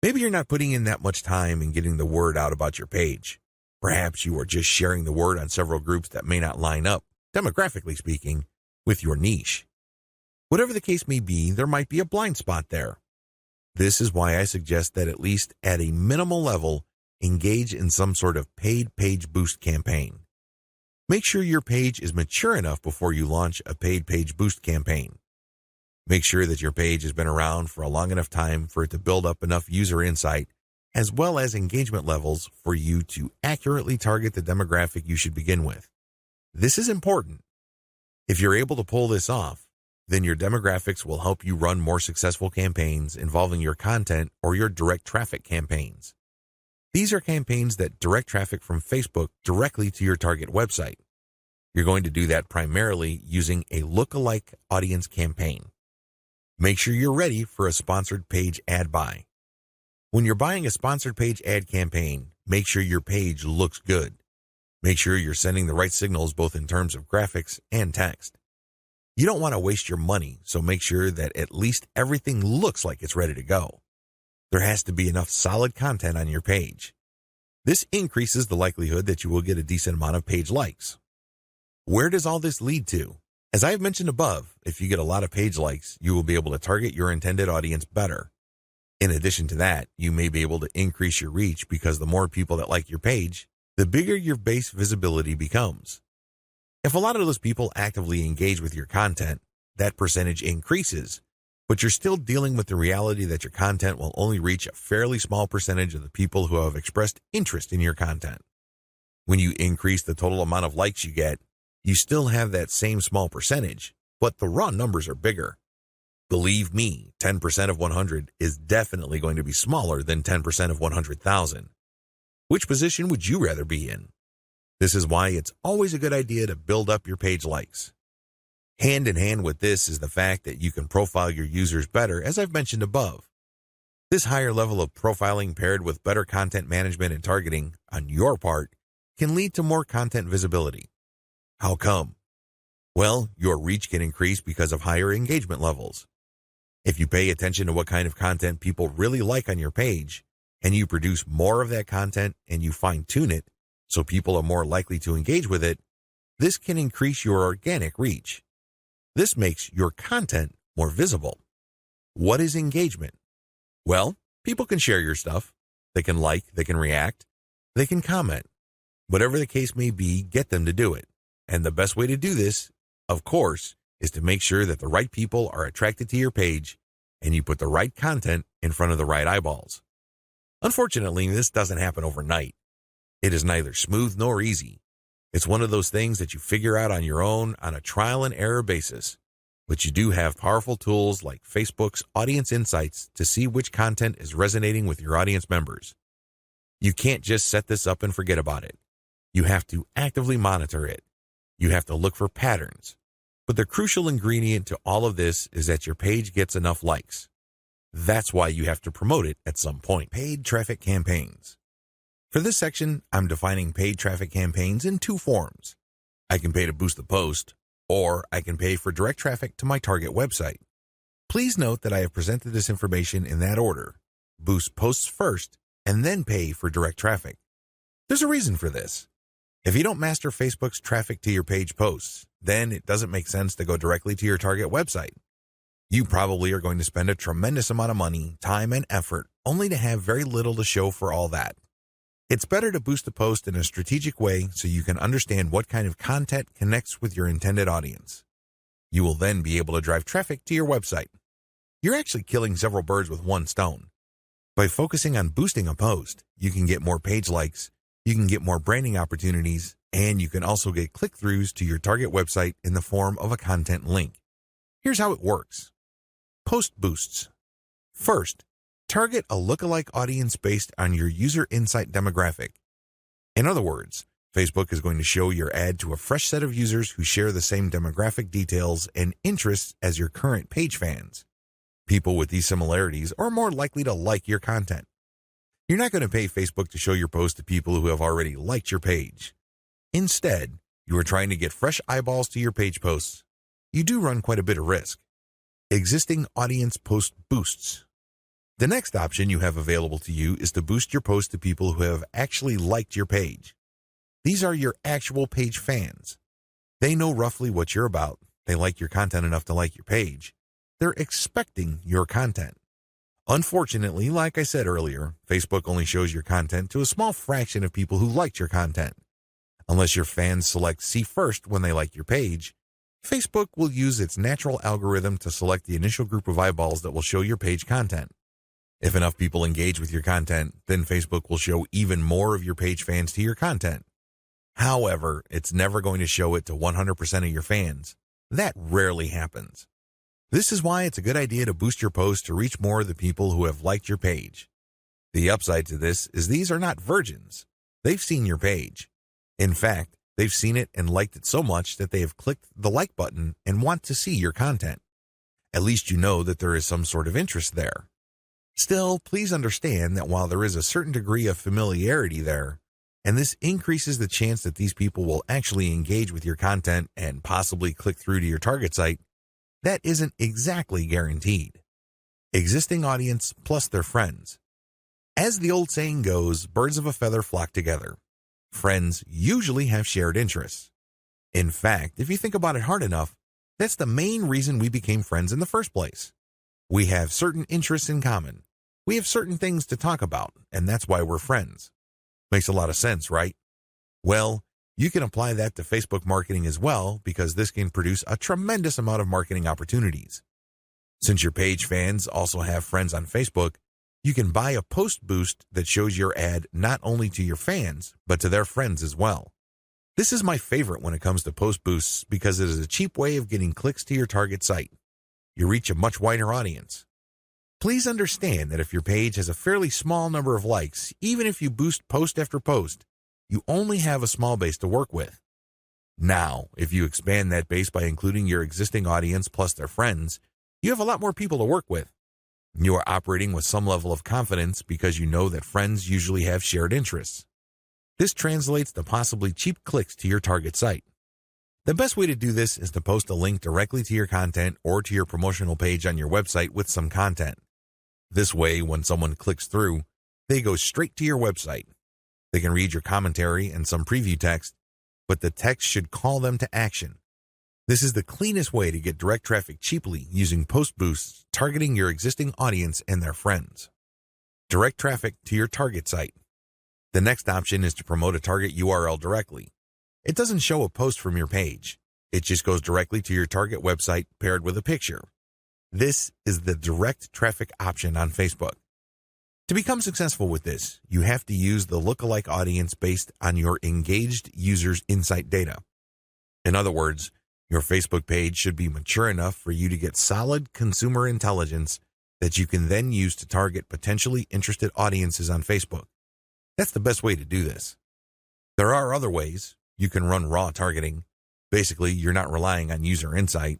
Maybe you're not putting in that much time in getting the word out about your page. Perhaps you are just sharing the word on several groups that may not line up, demographically speaking, with your niche. Whatever the case may be, there might be a blind spot there. This is why I suggest that at least at a minimal level, engage in some sort of paid page boost campaign. Make sure your page is mature enough before you launch a paid page boost campaign. Make sure that your page has been around for a long enough time for it to build up enough user insight as well as engagement levels for you to accurately target the demographic you should begin with. This is important. If you're able to pull this off, then your demographics will help you run more successful campaigns involving your content or your direct traffic campaigns. These are campaigns that direct traffic from Facebook directly to your target website. You're going to do that primarily using a lookalike audience campaign. Make sure you're ready for a sponsored page ad buy. When you're buying a sponsored page ad campaign, make sure your page looks good. Make sure you're sending the right signals both in terms of graphics and text. You don't want to waste your money, so make sure that at least everything looks like it's ready to go. There has to be enough solid content on your page. This increases the likelihood that you will get a decent amount of page likes. Where does all this lead to? As I have mentioned above, if you get a lot of page likes, you will be able to target your intended audience better. In addition to that, you may be able to increase your reach because the more people that like your page, the bigger your base visibility becomes. If a lot of those people actively engage with your content, that percentage increases, but you're still dealing with the reality that your content will only reach a fairly small percentage of the people who have expressed interest in your content. When you increase the total amount of likes you get, you still have that same small percentage, but the raw numbers are bigger. Believe me, 10% of 100 is definitely going to be smaller than 10% of 100,000. Which position would you rather be in? This is why it's always a good idea to build up your page likes. Hand in hand with this is the fact that you can profile your users better, as I've mentioned above. This higher level of profiling paired with better content management and targeting on your part can lead to more content visibility. How come? Well, your reach can increase because of higher engagement levels. If you pay attention to what kind of content people really like on your page, and you produce more of that content and you fine-tune it so people are more likely to engage with it, this can increase your organic reach. This makes your content more visible. What is engagement? Well, people can share your stuff. They can like, they can react, they can comment. Whatever the case may be, get them to do it. And the best way to do this, of course, is to make sure that the right people are attracted to your page and you put the right content in front of the right eyeballs. Unfortunately, this doesn't happen overnight. It is neither smooth nor easy. It's one of those things that you figure out on your own on a trial and error basis. But you do have powerful tools like Facebook's Audience Insights to see which content is resonating with your audience members. You can't just set this up and forget about it. You have to actively monitor it. You have to look for patterns. But the crucial ingredient to all of this is that your page gets enough likes. That's why you have to promote it at some point. Paid traffic campaigns. For this section, I'm defining paid traffic campaigns in two forms. I can pay to boost the post, or I can pay for direct traffic to my target website. Please note that I have presented this information in that order. Boost posts first, and then pay for direct traffic. There's a reason for this. If you don't master Facebook's traffic to your page posts, then it doesn't make sense to go directly to your target website. You probably are going to spend a tremendous amount of money, time, and effort only to have very little to show for all that. It's better to boost the post in a strategic way so you can understand what kind of content connects with your intended audience. You will then be able to drive traffic to your website. You're actually killing several birds with one stone. By focusing on boosting a post, you can get more page likes, You can get more branding opportunities, and you can also get click-throughs to your target website in the form of a content link. Here's how it works. Post boosts. First, target a lookalike audience based on your user insight demographic. In other words, Facebook is going to show your ad to a fresh set of users who share the same demographic details and interests as your current page fans. People with these similarities are more likely to like your content. You're not going to pay Facebook to show your post to people who have already liked your page. Instead, you are trying to get fresh eyeballs to your page posts. You do run quite a bit of risk. Existing audience post boosts. The next option you have available to you is to boost your post to people who have actually liked your page. These are your actual page fans. They know roughly what you're about. They like your content enough to like your page. They're expecting your content. Unfortunately, like I said earlier, Facebook only shows your content to a small fraction of people who liked your content. Unless your fans select see first when they like your page, Facebook will use its natural algorithm to select the initial group of eyeballs that will show your page content. If enough people engage with your content, then Facebook will show even more of your page fans to your content. However, it's never going to show it to 100% of your fans. That rarely happens. This is why it's a good idea to boost your post to reach more of the people who have liked your page. The upside to this is these are not virgins. They've seen your page. In fact, they've seen it and liked it so much that they have clicked the like button and want to see your content. At least you know that there is some sort of interest there. Still, please understand that while there is a certain degree of familiarity there, and this increases the chance that these people will actually engage with your content and possibly click through to your target site, that isn't exactly guaranteed. Existing audience plus their friends. As the old saying goes, birds of a feather flock together. Friends usually have shared interests. In fact, if you think about it hard enough, that's the main reason we became friends in the first place. We have certain interests in common. We have certain things to talk about, and that's why we're friends. Makes a lot of sense, right? Well, you can apply that to Facebook marketing as well, because this can produce a tremendous amount of marketing opportunities. Since your page fans also have friends on Facebook, you can buy a post boost that shows your ad not only to your fans, but to their friends as well. This is my favorite when it comes to post boosts because it is a cheap way of getting clicks to your target site. You reach a much wider audience. Please understand that if your page has a fairly small number of likes, even if you boost post after post, you only have a small base to work with. Now, if you expand that base by including your existing audience plus their friends, you have a lot more people to work with. You are operating with some level of confidence because you know that friends usually have shared interests. This translates to possibly cheap clicks to your target site. The best way to do this is to post a link directly to your content or to your promotional page on your website with some content. This way, when someone clicks through, they go straight to your website. They can read your commentary and some preview text, but the text should call them to action. This is the cleanest way to get direct traffic cheaply using post boosts targeting your existing audience and their friends. Direct traffic to your target site. The next option is to promote a target URL directly. It doesn't show a post from your page. It just goes directly to your target website paired with a picture. This is the direct traffic option on Facebook. To become successful with this, you have to use the lookalike audience based on your engaged users' insight data. In other words, your Facebook page should be mature enough for you to get solid consumer intelligence that you can then use to target potentially interested audiences on Facebook. That's the best way to do this. There are other ways. You can run raw targeting. Basically, you're not relying on user insight.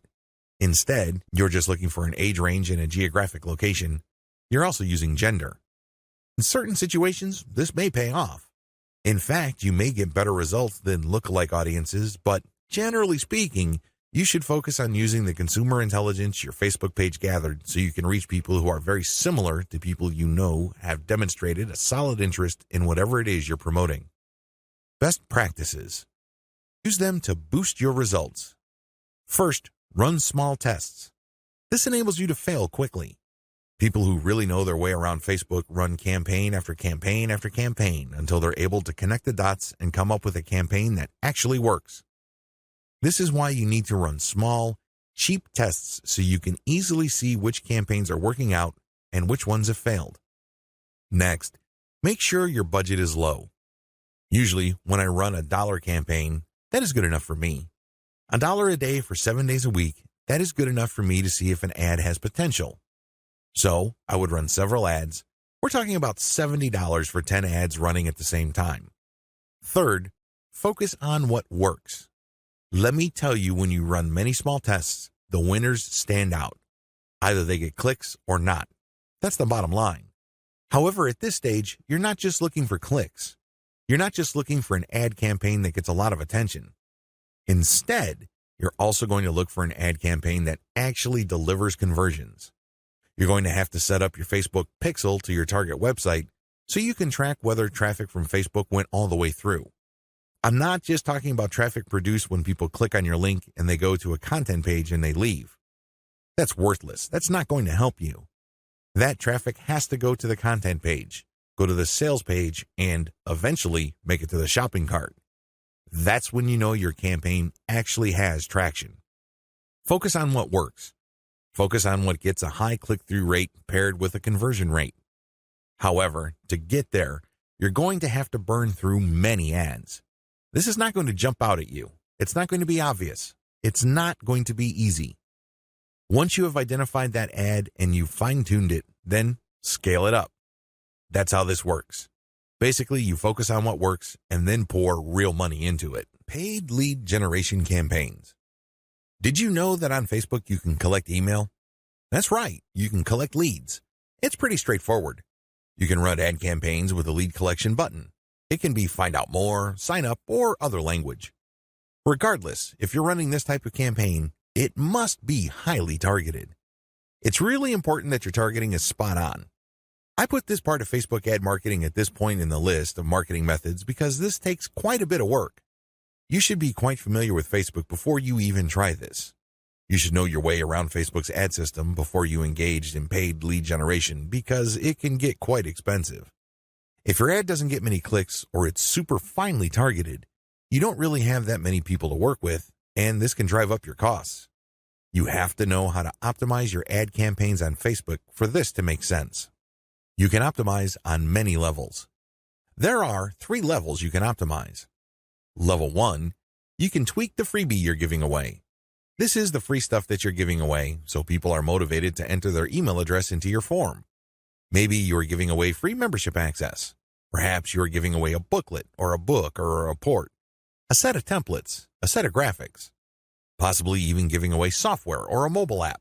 Instead, you're just looking for an age range and a geographic location. You're also using gender. In certain situations, this may pay off. In fact, you may get better results than lookalike audiences, but generally speaking, you should focus on using the consumer intelligence your Facebook page gathered so you can reach people who are very similar to people you know have demonstrated a solid interest in whatever it is you're promoting. Best practices. Use them to boost your results. First, run small tests. This enables you to fail quickly. People who really know their way around Facebook run campaign after campaign after campaign until they're able to connect the dots and come up with a campaign that actually works. This is why you need to run small, cheap tests so you can easily see which campaigns are working out and which ones have failed. Next, make sure your budget is low. Usually, when I run a dollar campaign, that is good enough for me. $1 a day for 7 days a week, that is good enough for me to see if an ad has potential. So, I would run several ads. We're talking about $70 for 10 ads running at the same time. Third, focus on what works. Let me tell you, when you run many small tests, the winners stand out. Either they get clicks or not. That's the bottom line. However, at this stage, you're not just looking for clicks. You're not just looking for an ad campaign that gets a lot of attention. Instead, you're also going to look for an ad campaign that actually delivers conversions. You're going to have to set up your Facebook pixel to your target website so you can track whether traffic from Facebook went all the way through. I'm not just talking about traffic produced when people click on your link and they go to a content page and they leave. That's worthless. That's not going to help you. That traffic has to go to the content page, go to the sales page, and eventually make it to the shopping cart. That's when you know your campaign actually has traction. Focus on what works. Focus on what gets a high click-through rate paired with a conversion rate. However, to get there, you're going to have to burn through many ads. This is not going to jump out at you. It's not going to be obvious. It's not going to be easy. Once you have identified that ad and you've fine-tuned it, then scale it up. That's how this works. Basically, you focus on what works and then pour real money into it. Paid lead generation campaigns. Did you know that on Facebook you can collect email? That's right, you can collect leads. It's pretty straightforward. You can run ad campaigns with a lead collection button. It can be find out more, sign up, or other language. Regardless, if you're running this type of campaign, it must be highly targeted. It's really important that your targeting is spot on. I put this part of Facebook ad marketing at this point in the list of marketing methods because this takes quite a bit of work. You should be quite familiar with Facebook before you even try this. You should know your way around Facebook's ad system before you engage in paid lead generation because it can get quite expensive. If your ad doesn't get many clicks or it's super finely targeted, you don't really have that many people to work with, and this can drive up your costs. You have to know how to optimize your ad campaigns on Facebook for this to make sense. You can optimize on many levels. There are 3 levels you can optimize. Level 1, you can tweak the freebie you're giving away. This is the free stuff that you're giving away, so people are motivated to enter their email address into your form. Maybe you're giving away free membership access. Perhaps you're giving away a booklet or a book or a report, a set of templates, a set of graphics, possibly even giving away software or a mobile app.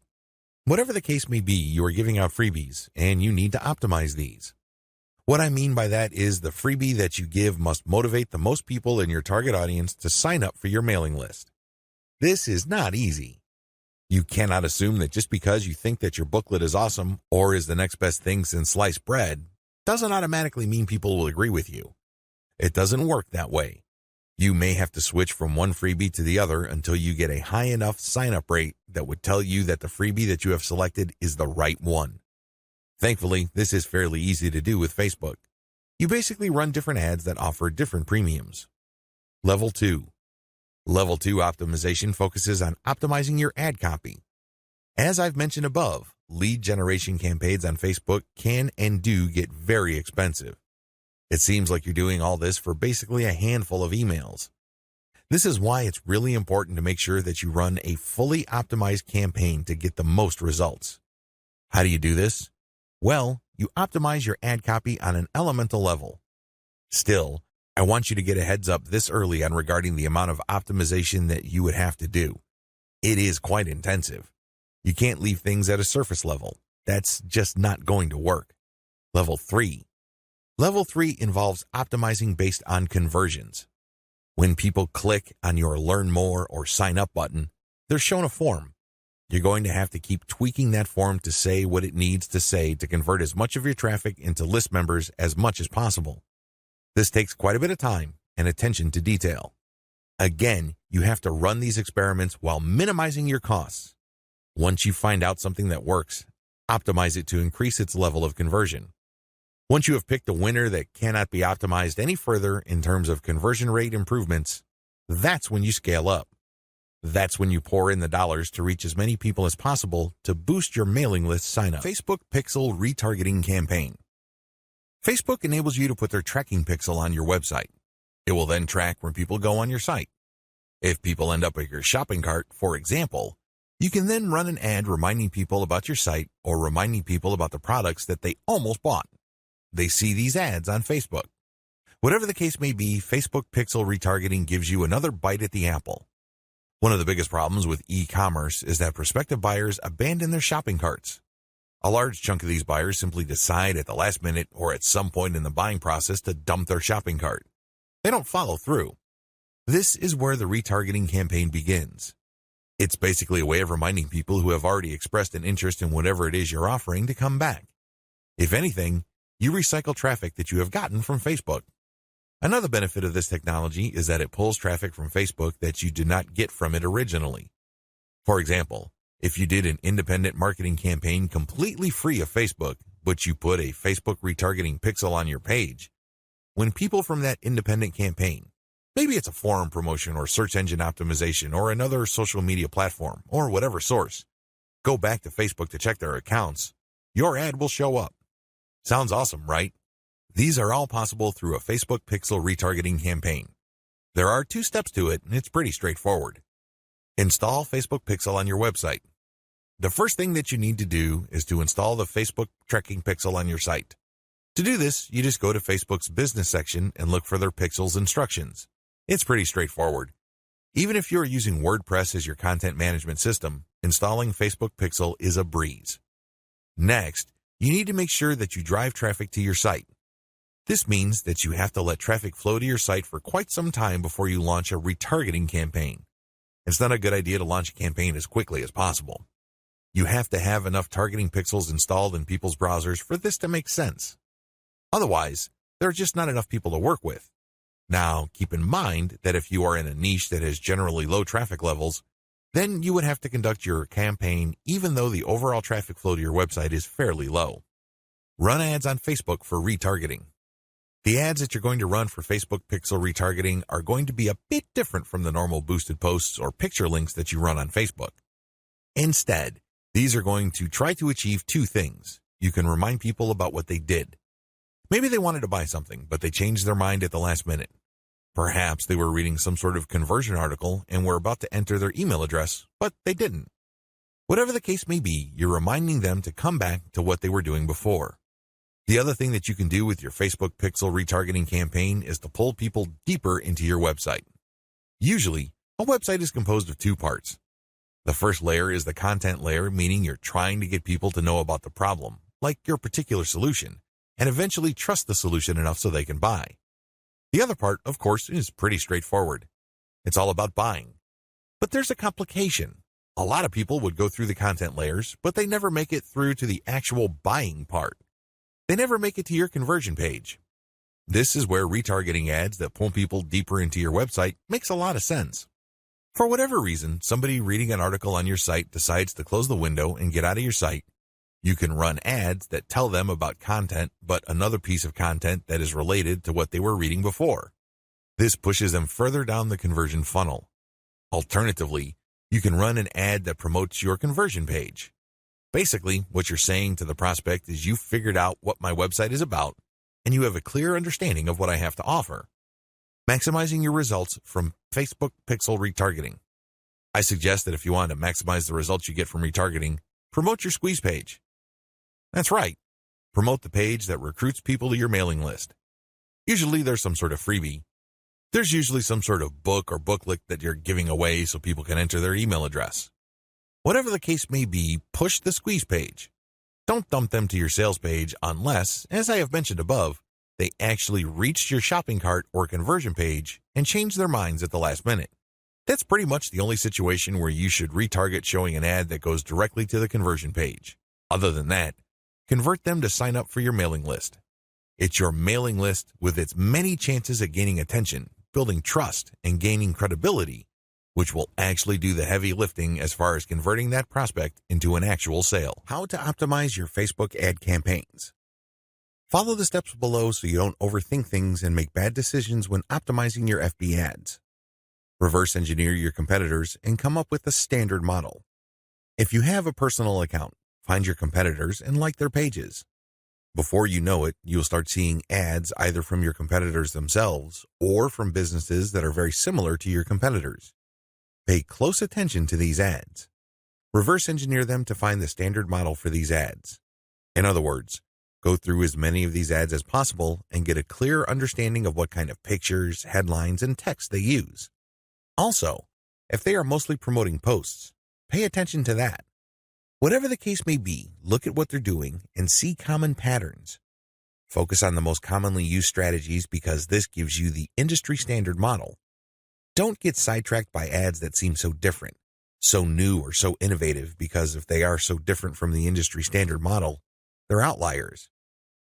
Whatever the case may be, you are giving out freebies, and you need to optimize these. What I mean by that is the freebie that you give must motivate the most people in your target audience to sign up for your mailing list. This is not easy. You cannot assume that just because you think that your booklet is awesome or is the next best thing since sliced bread, doesn't automatically mean people will agree with you. It doesn't work that way. You may have to switch from one freebie to the other until you get a high enough sign-up rate that would tell you that the freebie that you have selected is the right one. Thankfully, this is fairly easy to do with Facebook. You basically run different ads that offer different premiums. Level 2. Level 2 optimization focuses on optimizing your ad copy. As I've mentioned above, lead generation campaigns on Facebook can and do get very expensive. It seems like you're doing all this for basically a handful of emails. This is why it's really important to make sure that you run a fully optimized campaign to get the most results. How do you do this? Well, you optimize your ad copy on an elemental level. Still, I want you to get a heads up this early on regarding the amount of optimization that you would have to do. It is quite intensive. You can't leave things at a surface level. That's just not going to work. Level 3. Level 3 involves optimizing based on conversions. When people click on your Learn More or Sign Up button, they're shown a form. You're going to have to keep tweaking that form to say what it needs to say to convert as much of your traffic into list members as much as possible. This takes quite a bit of time and attention to detail. Again, you have to run these experiments while minimizing your costs. Once you find out something that works, optimize it to increase its level of conversion. Once you have picked a winner that cannot be optimized any further in terms of conversion rate improvements, that's when you scale up. That's when you pour in the dollars to reach as many people as possible to boost your mailing list sign-up. Facebook Pixel Retargeting Campaign. Facebook enables you to put their tracking pixel on your website. It will then track when people go on your site. If people end up at your shopping cart, for example, you can then run an ad reminding people about your site or reminding people about the products that they almost bought. They see these ads on Facebook. Whatever the case may be, Facebook pixel retargeting gives you another bite at the apple. One of the biggest problems with e-commerce is that prospective buyers abandon their shopping carts. A large chunk of these buyers simply decide at the last minute or at some point in the buying process to dump their shopping cart. They don't follow through. This is where the retargeting campaign begins. It's basically a way of reminding people who have already expressed an interest in whatever it is you're offering to come back. If anything, you recycle traffic that you have gotten from Facebook. Another benefit of this technology is that it pulls traffic from Facebook that you did not get from it originally. For example, if you did an independent marketing campaign completely free of Facebook, but you put a Facebook retargeting pixel on your page, when people from that independent campaign, maybe it's a forum promotion or search engine optimization or another social media platform or whatever source, go back to Facebook to check their accounts, your ad will show up. Sounds awesome, right? These are all possible through a Facebook pixel retargeting campaign. There are 2 steps to it, and it's pretty straightforward. Install Facebook Pixel on your website. The first thing that you need to do is to install the Facebook tracking pixel on your site. To do this, you just go to Facebook's business section and look for their pixels instructions. It's pretty straightforward. Even if you're using WordPress as your content management system, installing Facebook Pixel is a breeze. Next, you need to make sure that you drive traffic to your site. This means that you have to let traffic flow to your site for quite some time before you launch a retargeting campaign. It's not a good idea to launch a campaign as quickly as possible. You have to have enough targeting pixels installed in people's browsers for this to make sense. Otherwise, there are just not enough people to work with. Now, keep in mind that if you are in a niche that has generally low traffic levels, then you would have to conduct your campaign even though the overall traffic flow to your website is fairly low. Run ads on Facebook for retargeting. The ads that you're going to run for Facebook pixel retargeting are going to be a bit different from the normal boosted posts or picture links that you run on Facebook. Instead, these are going to try to achieve 2 things. You can remind people about what they did. Maybe they wanted to buy something, but they changed their mind at the last minute. Perhaps they were reading some sort of conversion article and were about to enter their email address, but they didn't. Whatever the case may be, you're reminding them to come back to what they were doing before. The other thing that you can do with your Facebook pixel retargeting campaign is to pull people deeper into your website. Usually, a website is composed of 2 parts. The first layer is the content layer, meaning you're trying to get people to know about the problem, like your particular solution, and eventually trust the solution enough so they can buy. The other part, of course, is pretty straightforward. It's all about buying. But there's a complication. A lot of people would go through the content layers, but they never make it through to the actual buying part. They never make it to your conversion page. This is where retargeting ads that pull people deeper into your website makes a lot of sense. For whatever reason, somebody reading an article on your site decides to close the window and get out of your site. You can run ads that tell them about content, but another piece of content that is related to what they were reading before. This pushes them further down the conversion funnel. Alternatively, you can run an ad that promotes your conversion page. Basically, what you're saying to the prospect is you've figured out what my website is about, and you have a clear understanding of what I have to offer. Maximizing your results from Facebook pixel retargeting. I suggest that if you want to maximize the results you get from retargeting, promote your squeeze page. That's right. Promote the page that recruits people to your mailing list. Usually there's some sort of freebie. There's usually some sort of book or booklet that you're giving away so people can enter their email address. Whatever the case may be, push the squeeze page. Don't dump them to your sales page unless, as I have mentioned above, they actually reached your shopping cart or conversion page and changed their minds at the last minute. That's pretty much the only situation where you should retarget showing an ad that goes directly to the conversion page. Other than that, convert them to sign up for your mailing list. It's your mailing list with its many chances at gaining attention, building trust, and gaining credibility, which will actually do the heavy lifting as far as converting that prospect into an actual sale. How to optimize your Facebook ad campaigns. Follow the steps below so you don't overthink things and make bad decisions when optimizing your FB ads. Reverse engineer your competitors and come up with a standard model. If you have a personal account, find your competitors and like their pages. Before you know it, you'll start seeing ads either from your competitors themselves or from businesses that are very similar to your competitors. Pay close attention to these ads. Reverse engineer them to find the standard model for these ads. In other words, go through as many of these ads as possible and get a clear understanding of what kind of pictures, headlines, and text they use. Also, if they are mostly promoting posts, pay attention to that. Whatever the case may be, look at what they're doing and see common patterns. Focus on the most commonly used strategies because this gives you the industry standard model. Don't get sidetracked by ads that seem so different, so new or so innovative, because if they are so different from the industry standard model, they're outliers.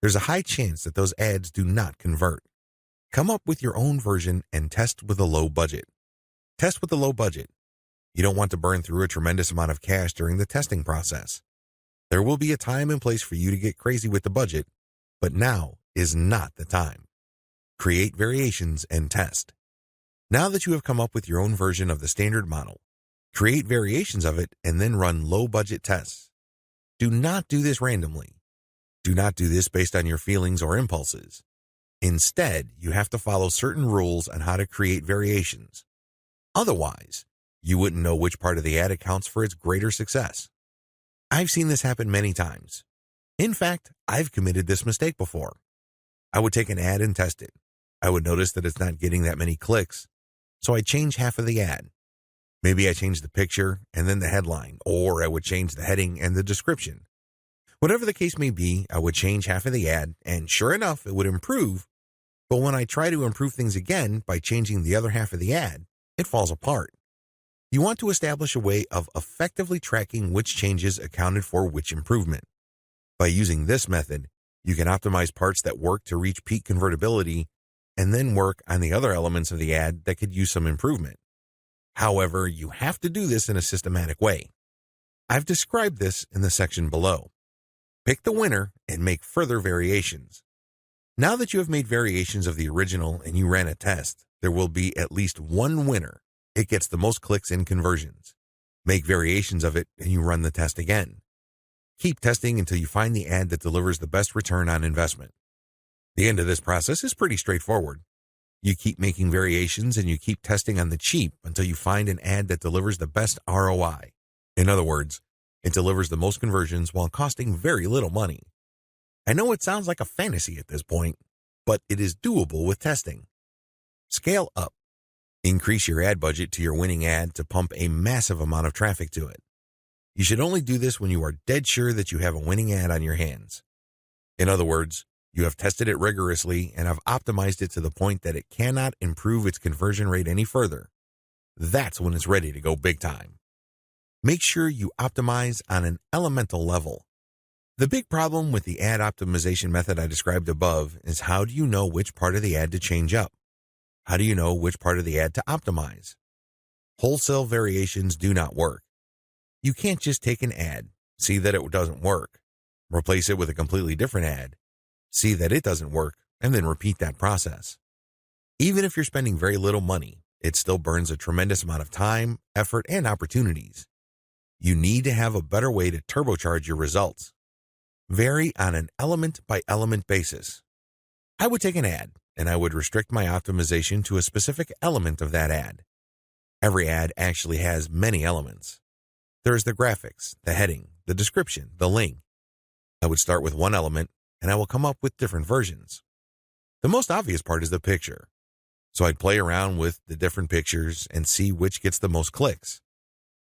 There's a high chance that those ads do not convert. Come up with your own version and test with a low budget. Test with a low budget. You don't want to burn through a tremendous amount of cash during the testing process. There will be a time and place for you to get crazy with the budget, but now is not the time. Create variations and test. Now that you have come up with your own version of the standard model, create variations of it and then run low-budget tests. Do not do this randomly. Do not do this based on your feelings or impulses. Instead, you have to follow certain rules on how to create variations. Otherwise, you wouldn't know which part of the ad accounts for its greater success. I've seen this happen many times. In fact, I've committed this mistake before. I would take an ad and test it. I would notice that it's not getting that many clicks, so I'd change half of the ad. Maybe I change the picture and then the headline, or I would change the heading and the description. Whatever the case may be, I would change half of the ad, and sure enough, it would improve. But when I try to improve things again by changing the other half of the ad, it falls apart. You want to establish a way of effectively tracking which changes accounted for which improvement. By using this method, you can optimize parts that work to reach peak convertibility and then work on the other elements of the ad that could use some improvement. However, you have to do this in a systematic way. I've described this in the section below. Pick the winner and make further variations. Now that you have made variations of the original and you ran a test, there will be at least one winner. It gets the most clicks and conversions. Make variations of it and you run the test again. Keep testing until you find the ad that delivers the best return on investment. The end of this process is pretty straightforward. You keep making variations and you keep testing on the cheap until you find an ad that delivers the best ROI. In other words, it delivers the most conversions while costing very little money. I know it sounds like a fantasy at this point, but it is doable with testing. Scale up. Increase your ad budget to your winning ad to pump a massive amount of traffic to it. You should only do this when you are dead sure that you have a winning ad on your hands. In other words, you have tested it rigorously and have optimized it to the point that it cannot improve its conversion rate any further. That's when it's ready to go big time. Make sure you optimize on an elemental level. The big problem with the ad optimization method I described above is how do you know which part of the ad to change up? How do you know which part of the ad to optimize? Wholesale variations do not work. You can't just take an ad, see that it doesn't work, replace it with a completely different ad, see that it doesn't work, and then repeat that process. Even if you're spending very little money, it still burns a tremendous amount of time, effort, and opportunities. You need to have a better way to turbocharge your results. Vary on an element-by-element basis. I would take an ad, and I would restrict my optimization to a specific element of that ad. Every ad actually has many elements. There is the graphics, the heading, the description, the link. I would start with one element, and I will come up with different versions. The most obvious part is the picture. So I'd play around with the different pictures and see which gets the most clicks.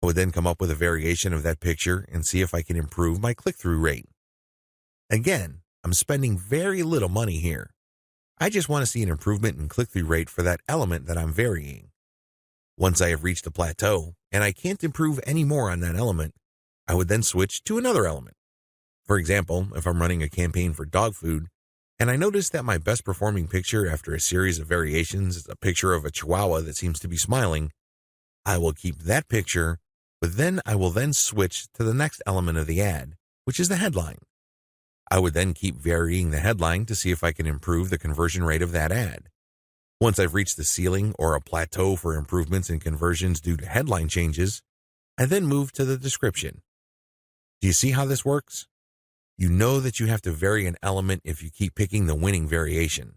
I would then come up with a variation of that picture and see if I can improve my click-through rate. Again, I'm spending very little money here. I just want to see an improvement in click-through rate for that element that I'm varying. Once I have reached a plateau and I can't improve any more on that element, I would then switch to another element. For example, if I'm running a campaign for dog food and I notice that my best performing picture after a series of variations is a picture of a chihuahua that seems to be smiling, I will keep that picture, but then I will then switch to the next element of the ad, which is the headline. I would then keep varying the headline to see if I can improve the conversion rate of that ad. Once I've reached the ceiling or a plateau for improvements in conversions due to headline changes, I then move to the description. Do you see how this works? You know that you have to vary an element if you keep picking the winning variation.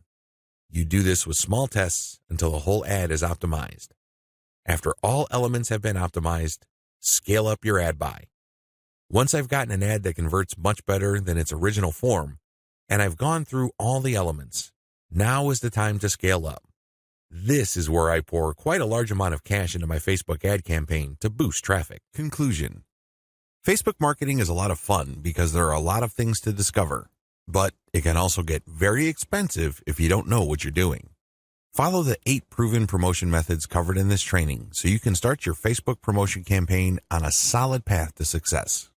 You do this with small tests until the whole ad is optimized. After all elements have been optimized, scale up your ad buy. Once I've gotten an ad that converts much better than its original form, and I've gone through all the elements, now is the time to scale up. This is where I pour quite a large amount of cash into my Facebook ad campaign to boost traffic. Conclusion. Facebook marketing is a lot of fun because there are a lot of things to discover, but it can also get very expensive if you don't know what you're doing. Follow the 8 proven promotion methods covered in this training so you can start your Facebook promotion campaign on a solid path to success.